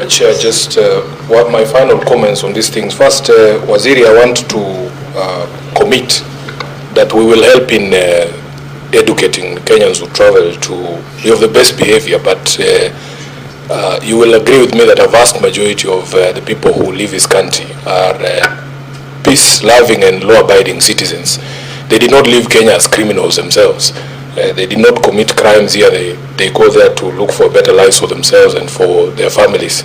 Chair, just what my final comments on these things. First, Waziri, I want to commit that we will help in educating Kenyans who travel to live the best behavior, but you will agree with me that a vast majority of the people who live this country are peace-loving and law-abiding citizens. They did not leave Kenya as criminals themselves. They did not commit crimes here. They go there to look for better lives for themselves and for their families.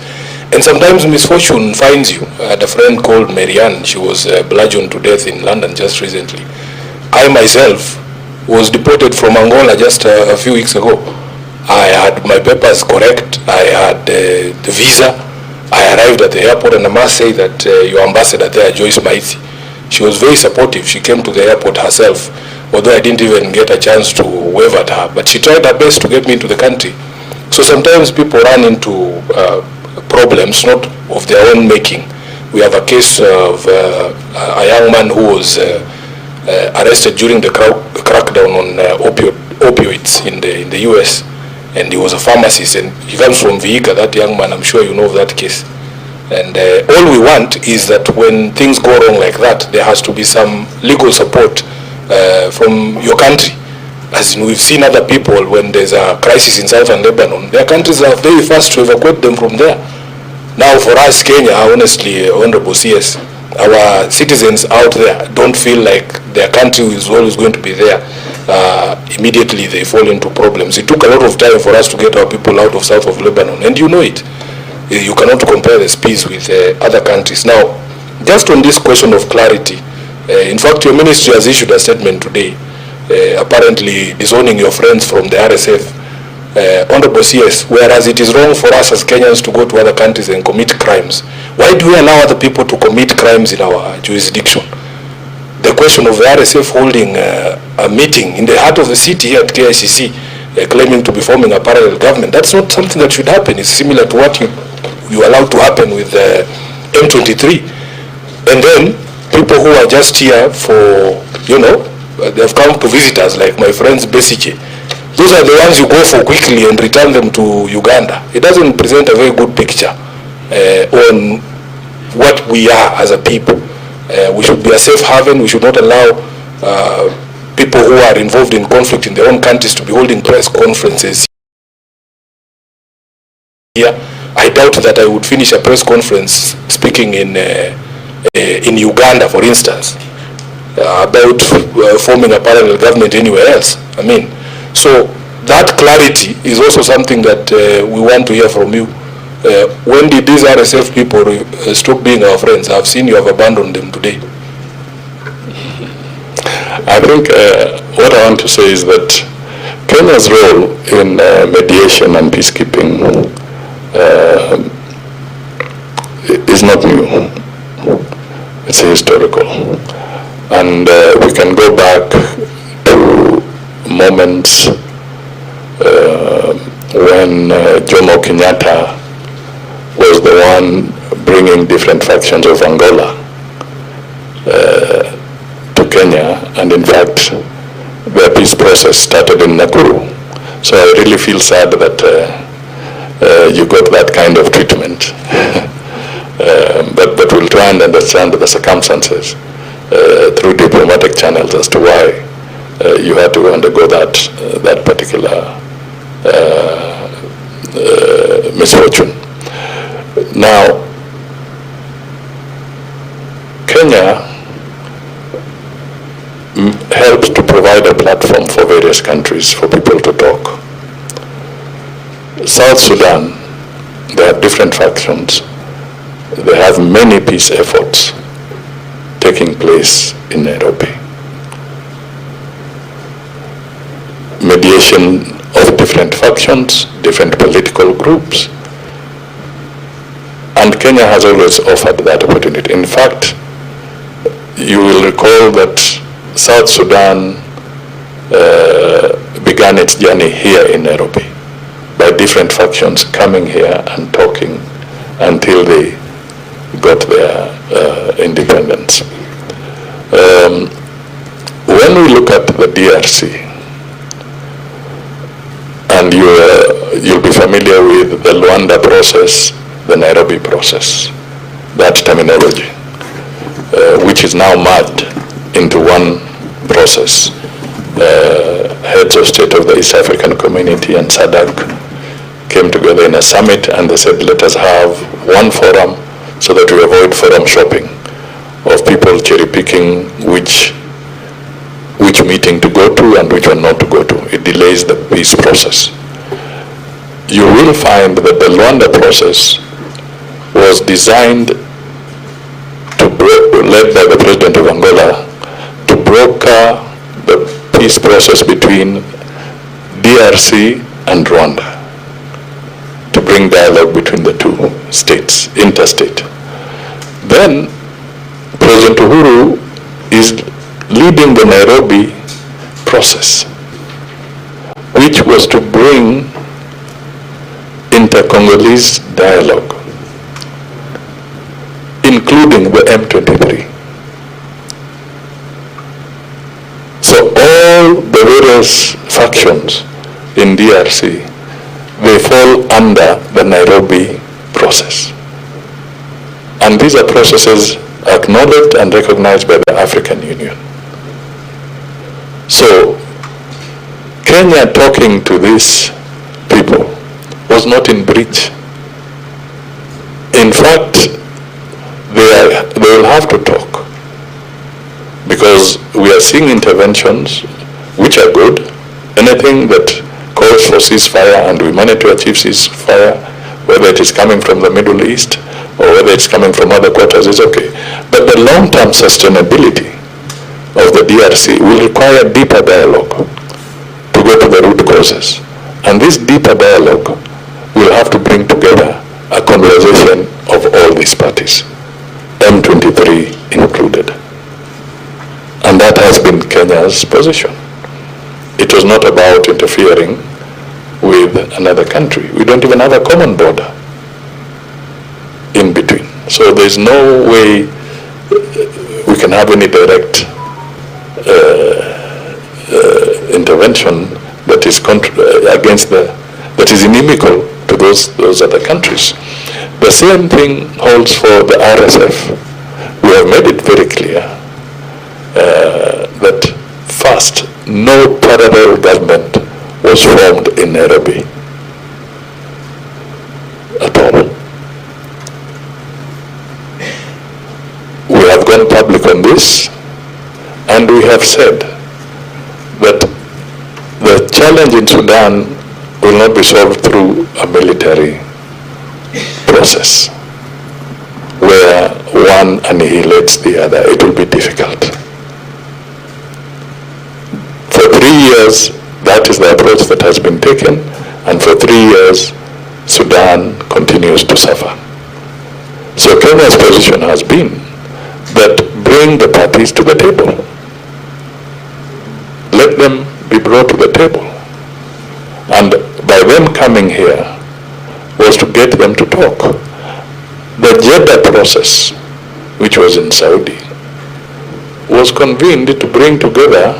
And sometimes misfortune finds you. I had a friend called Marianne. She was bludgeoned to death in London just recently. I myself was deported from Angola just a few weeks ago. I had my papers correct. I had the visa. I arrived at the airport, and I must say that your ambassador there, Joyce Maithi, she was very supportive. She came to the airport herself, although I didn't even get a chance to wave at her, but she tried her best to get me into the country. So sometimes people run into problems not of their own making. We have a case of a young man who was arrested during the crackdown on opioids in the US, and he was a pharmacist, and he comes from Vihiga, that young man. I'm sure you know of that case. And all we want is that when things go wrong like that, there has to be some legal support from your country. As in, we've seen other people, when there's a crisis in southern Lebanon, their countries are very fast to evacuate them from there. Now for us, Kenya, honestly, Honorable CS, our citizens out there don't feel like their country is always going to be there. Immediately they fall into problems. It took a lot of time for us to get our people out of south of Lebanon, and you know it. You cannot compare the speeds with other countries. Now, just on this question of clarity, in fact, your ministry has issued a statement today, apparently disowning your friends from the RSF. Honorable CS, whereas it is wrong for us as Kenyans to go to other countries and commit crimes, why do we allow other people to commit crimes in our jurisdiction? The question of the RSF holding a meeting in the heart of the city here at KICC, claiming to be forming a parallel government, that's not something that should happen. It's similar to what you allowed to happen with M23. And then people who are just here for, they've come to visit us, like my friends Besije. Those are the ones you go for quickly and return them to Uganda. It doesn't present a very good picture on what we are as a people. We should be a safe haven. We should not allow people who are involved in conflict in their own countries to be holding press conferences here. I doubt that I would finish a press conference speaking in Uganda, for instance, about forming a parallel government anywhere else. So that clarity is also something that we want to hear from you. When did these RSF people stop being our friends? I've seen you have abandoned them today. I think what I want to say is that Kenya's role in mediation and peacekeeping is not new. It's historical. And we can go back to moments when Jomo Kenyatta was the one bringing different factions of Angola to Kenya, and in fact the peace process started in Nakuru. So I really feel sad that you got that kind of treatment. But we'll try and understand the circumstances through diplomatic channels as to why you had to undergo that particular misfortune. Now, Kenya helps to provide a platform for various countries for people to talk. South Sudan, there are different factions. They have many peace efforts taking place in Nairobi. Mediation of different factions, different political groups, and Kenya has always offered that opportunity. In fact, you will recall that South Sudan began its journey here in Nairobi by different factions coming here and talking until they got their independence. When we look at the DRC, and you'll be familiar with the Luanda process the Nairobi process, that terminology, which is now merged into one process. Heads of state of the East African Community and SADC came together in a summit, and they said, let us have one forum so that we avoid forum shopping of people cherry picking which meeting to go to and which one not to go to. It delays the peace process. You will find that the Luanda process was designed led by the president of Angola, to broker the peace process between DRC and Rwanda, to bring dialogue between the two states, interstate. Then President Uhuru is leading the Nairobi process, which was to bring inter-Congolese dialogue, including the M23. So all the various factions in DRC, they fall under the Nairobi process. And these are processes acknowledged and recognized by the African Union. So Kenya talking to these people was not in breach. In fact, they will have to talk, because we are seeing interventions which are good. Anything that calls for ceasefire and we manage to achieve ceasefire, whether it is coming from the Middle East or whether it's coming from other quarters, is okay. But the long-term sustainability of the DRC will require deeper dialogue to go to the root causes. And this deeper dialogue will have to bring together a conversation of all these parties, M23 included. And that has been Kenya's position. It was not about interfering with another country. We don't even have a common border in between. So there's no way we can have any direct intervention that is against that is inimical to those other countries. The same thing holds for the RSF. We have made it very clear that first, no parallel government was formed in Nairobi at all. We have gone public on this, and we have said that the challenge in Sudan will not be solved through a military process where one annihilates the other. It will be difficult. For 3 years, that is the approach that has been taken, and for 3 years, Sudan continues to suffer. So Kenya's position has been that bring the parties to the table. Let them be brought to the table. And by them coming here was to get them to talk. The Jeddah process, which was in Saudi, was convened to bring together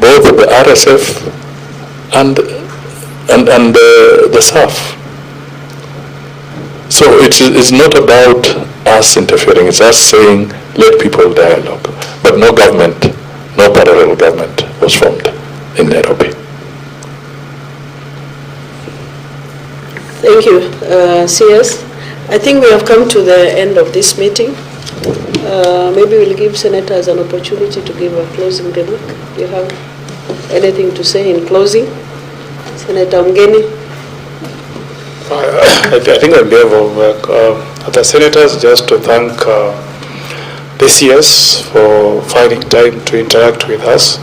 both the RSF and the SAF. So it's not about us interfering, it's us saying let people dialogue. But no government, no parallel government was formed in Nairobi. Thank you, CS. I think we have come to the end of this meeting. Maybe we'll give senators an opportunity to give a closing remark. Do you have anything to say in closing? Senator Mgeni? I think on behalf of the senators, just to thank the CS for finding time to interact with us.